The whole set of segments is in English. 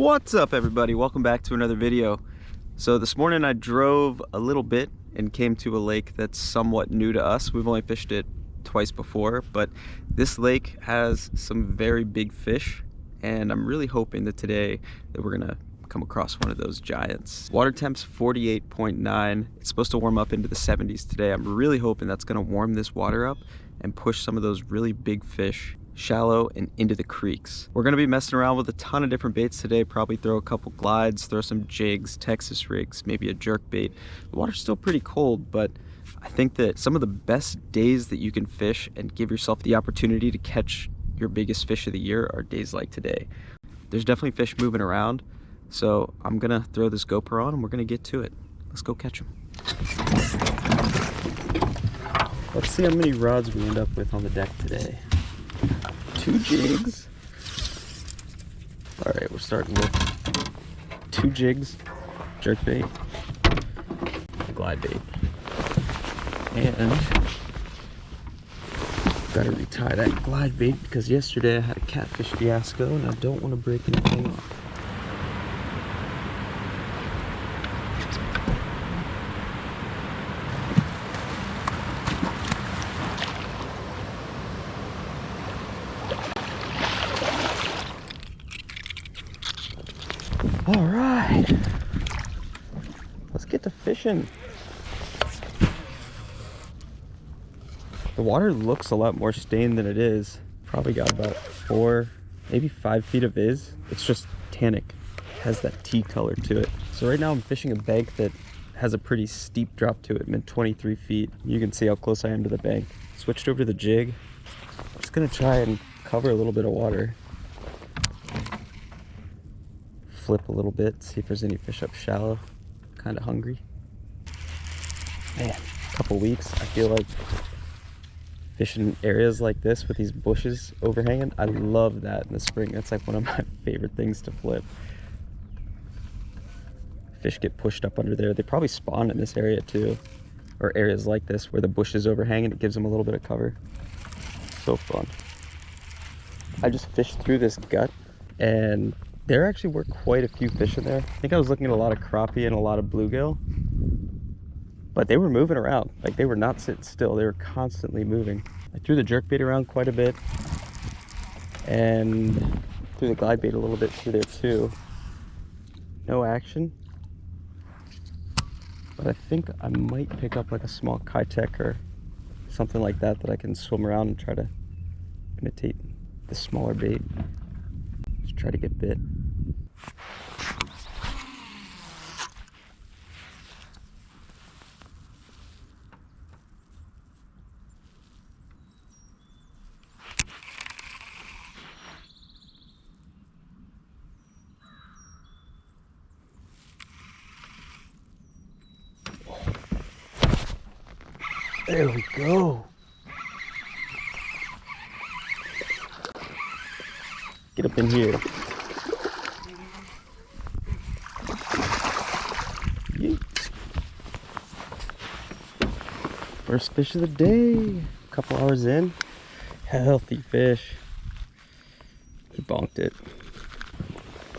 What's up, everybody? Welcome back to another video. So this morning I drove a little bit and came to a lake that's somewhat new to us. We've only fished it twice before, but this lake has some very big fish, and I'm really hoping that today that we're gonna come across one of those giants. Water temp's 48.9. It's supposed to warm up into the 70s today. I'm really hoping that's gonna warm this water up and push some of those really big fish shallow and into the creeks. We're gonna be messing around with a ton of different baits today. Probably throw a couple glides, throw some jigs, Texas rigs, maybe a jerk bait. The water's still pretty cold, but I think that some of the best days that you can fish and give yourself the opportunity to catch your biggest fish of the year are days like today. There's definitely fish moving around, so I'm gonna throw this GoPro on and we're gonna get to it. Let's go catch them. Let's see how many rods we end up with on the deck today. 2 jigs. All right, we're starting with 2 jigs, jerk bait, glide bait, and gotta retie that glide bait because yesterday I had a catfish fiasco and I don't want to break anything off. All right, let's get to fishing. The water looks a lot more stained than it is. Probably got about 4, maybe 5 feet of It's just tannic, has that tea color to it. So right now I'm fishing a bank that has a pretty steep drop to it. I'm in 23 feet. You can see how close I am to the bank. Switched over to the jig. I'm just gonna try and cover a little bit of water. Flip a little bit, see if there's any fish up shallow. Kind of hungry. Man, a couple weeks, I feel like fishing areas like this with these bushes overhanging. I love that in the spring. That's like one of my favorite things to flip. Fish get pushed up under there. They probably spawn in this area too, or areas like this where the bush is overhanging. It gives them a little bit of cover. So fun. I just fished through this gut and there actually were quite a few fish in there. I think I was looking at a lot of crappie and a lot of bluegill, but they were moving around. Like, they were not sitting still. They were constantly moving. I threw the jerkbait around quite a bit and threw the glide bait a little bit through there too. No action, but I think I might pick up like a small Kitech or something like that I can swim around and try to imitate the smaller bait. Just try to get bit. There we go. Get up in here. Yeet. First fish of the day. A couple hours in. Healthy fish. He bonked it.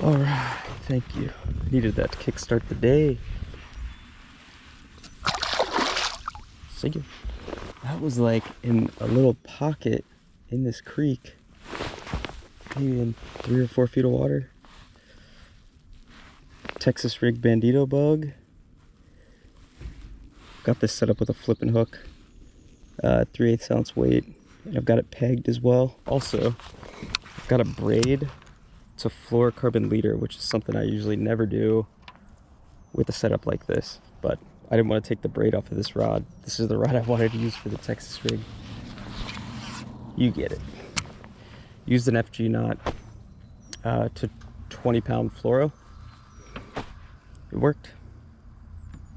All right, thank you. Needed that to kickstart the day. See you. That was like in a little pocket in this creek. Maybe in 3 or 4 feet of water. Texas rig bandito bug. Got this set up with a flipping hook. 3/8 ounce weight. And I've got it pegged as well. Also, I've got a braid to fluorocarbon leader, which is something I usually never do with a setup like this. But I didn't want to take the braid off of this rod. This is the rod I wanted to use for the Texas rig. You get it. Used an FG knot to 20-pound fluoro. It worked.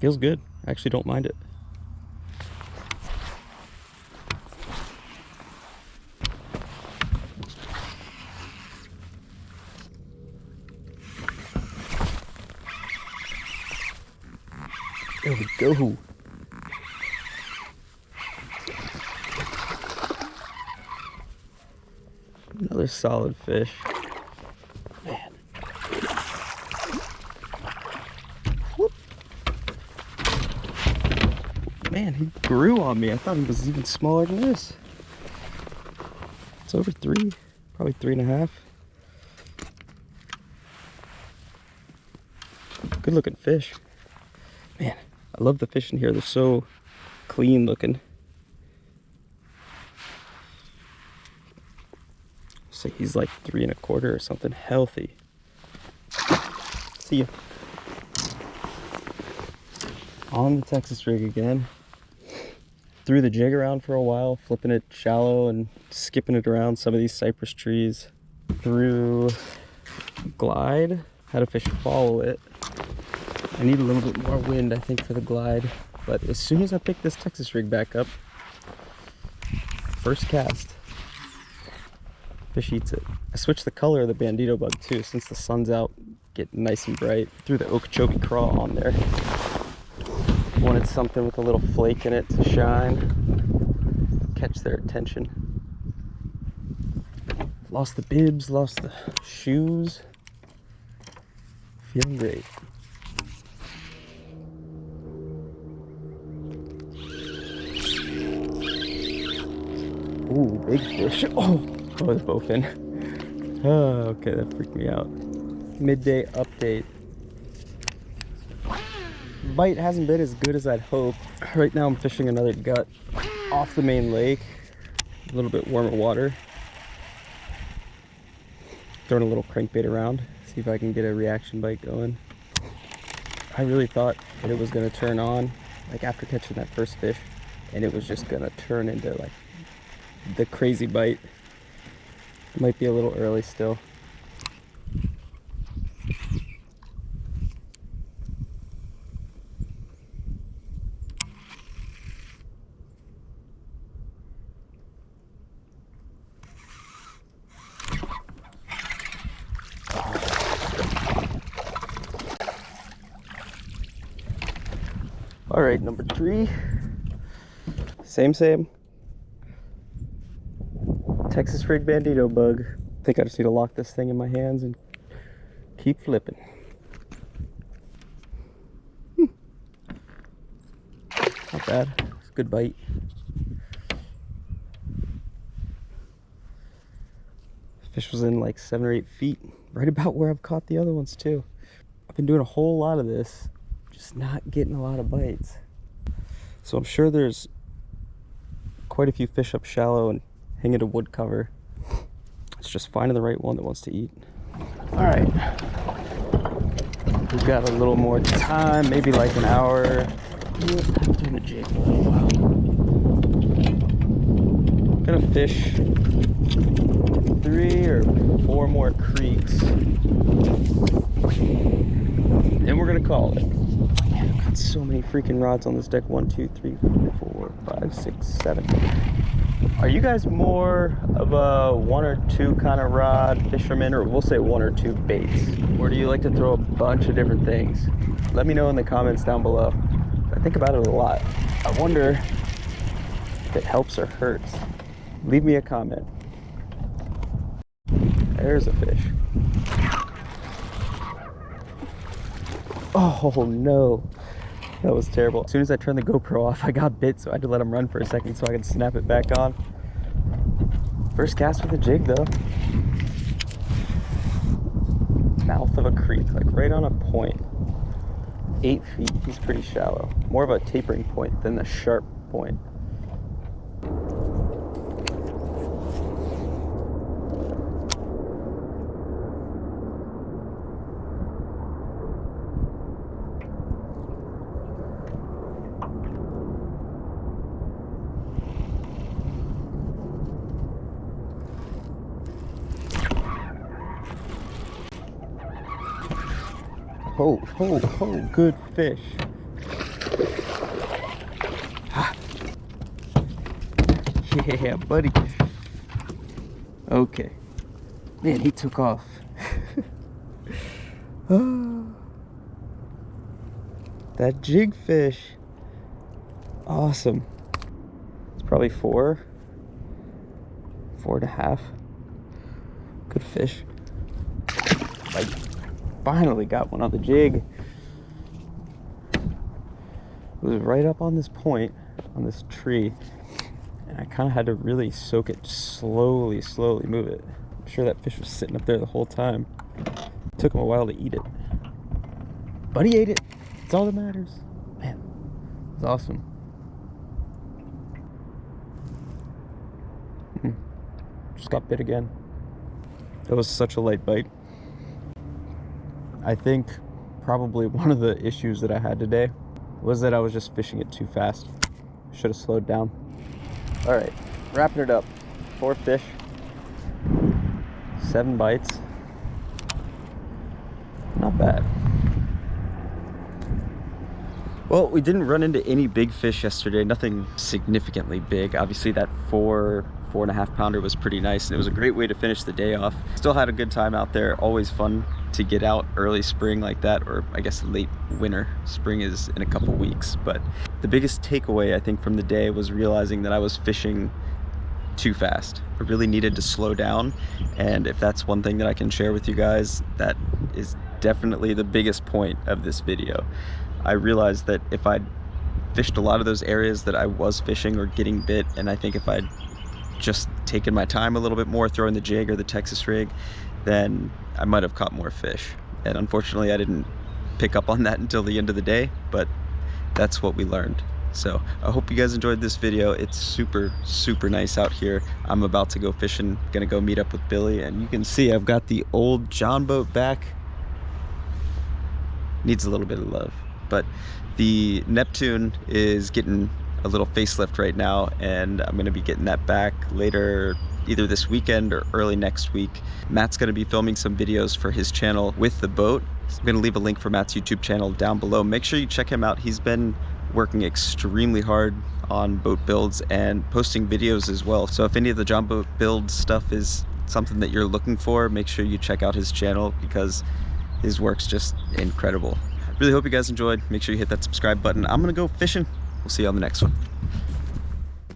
Feels good. I actually don't mind it. There we go. Another solid fish. Man. grew on me. I thought he was even smaller than this. It's over 3, probably 3.5. Good looking fish. Man, I love the fish in here. They're so clean looking. So he's like 3.25 or something, healthy. See ya. On the Texas rig again. Threw the jig around for a while, flipping it shallow and skipping it around some of these cypress trees. Threw glide, had a fish follow it. I need a little bit more wind, I think, for the glide. But as soon as I pick this Texas rig back up, first cast, fish eats it. I switched the color of the bandito bug too, since the sun's out, get nice and bright. Threw the Okeechobee craw on there. Wanted something with a little flake in it to shine, catch their attention. Lost the bibs, lost the shoes. Feeling great. Ooh, big fish. Oh, the bowfin. Oh, okay, that freaked me out. Midday update. Bite hasn't been as good as I'd hoped. Right now I'm fishing another gut off the main lake. A little bit warmer water. Throwing a little crankbait around. See if I can get a reaction bite going. I really thought that it was going to turn on like after catching that first fish, and it was just going to turn into like the crazy bite. It might be a little early still. All right, number 3. Same. Texas rig bandito bug. I think I just need to lock this thing in my hands and keep flipping. Not bad. It's a good bite. Fish was in like 7 or 8 feet, right about where I've caught the other ones too. I've been doing a whole lot of this, just not getting a lot of bites. So I'm sure there's quite a few fish up shallow and hanging to wood cover. It's just finding the right one that wants to eat. All right, we've got a little more time, maybe like an hour. I'm doing a jig. Wow. I'm gonna fish 3 or 4 more creeks, and we're gonna call it. Man, I've got so many freaking rods on this deck. 1, 2, 3, 4, 5, 6, 7. Are you guys more of a 1 or 2 kind of rod fisherman, or we'll say 1 or 2 baits? Or do you like to throw a bunch of different things? Let me know in the comments down below. I think about it a lot. I wonder if it helps or hurts. Leave me a comment. There's a fish. Oh no, that was terrible. As soon as I turned the GoPro off, I got bit, so I had to let him run for a second so I could snap it back on. First cast with a jig though. Mouth of a creek, like right on a point. 8 feet, he's pretty shallow. More of a tapering point than the sharp point. Oh, good fish. Yeah, buddy. Okay. Man, he took off. That jig fish. Awesome. It's probably 4.5. Good fish. Like, finally got one on the jig. It was right up on this point. on this tree, and I kind of had to really soak it, slowly move it. I'm sure that fish was sitting up there the whole time. It took him a while to eat it, but he ate it. That's all that matters. Man, it's awesome. Just got bit again. It was such a light bite. I think probably one of the issues that I had today was that I was just fishing it too fast. Should have slowed down. All right, wrapping it up. 4 fish, 7 bites. Not bad. Well, we didn't run into any big fish yesterday, nothing significantly big. Obviously that 4.5 pounder was pretty nice, and it was a great way to finish the day off. Still had a good time out there. Always fun to get out early spring like that, or I guess late winter. Spring is in a couple weeks. But the biggest takeaway I think from the day was realizing that I was fishing too fast. I really needed to slow down, and if that's one thing that I can share with you guys, that is definitely the biggest point of this video. I realized that if I'd fished a lot of those areas that I was fishing or getting bit, and I think if I'd just taken my time a little bit more throwing the jig or the Texas rig, then I might have caught more fish. And unfortunately I didn't pick up on that until the end of the day, but that's what we learned. So I hope you guys enjoyed this video. It's super nice out here. I'm about to go fishing, gonna go meet up with Billy, and you can see I've got the old John boat back. Needs a little bit of love, but the Neptune is getting a little facelift right now, and I'm gonna be getting that back later, either this weekend or early next week. Matt's gonna be filming some videos for his channel with the boat. So I'm gonna leave a link for Matt's YouTube channel down below. Make sure you check him out. He's been working extremely hard on boat builds and posting videos as well. So if any of the John boat build stuff is something that you're looking for, make sure you check out his channel, because his work's just incredible. Really hope you guys enjoyed. Make sure you hit that subscribe button. I'm gonna go fishing. We'll see you on the next one.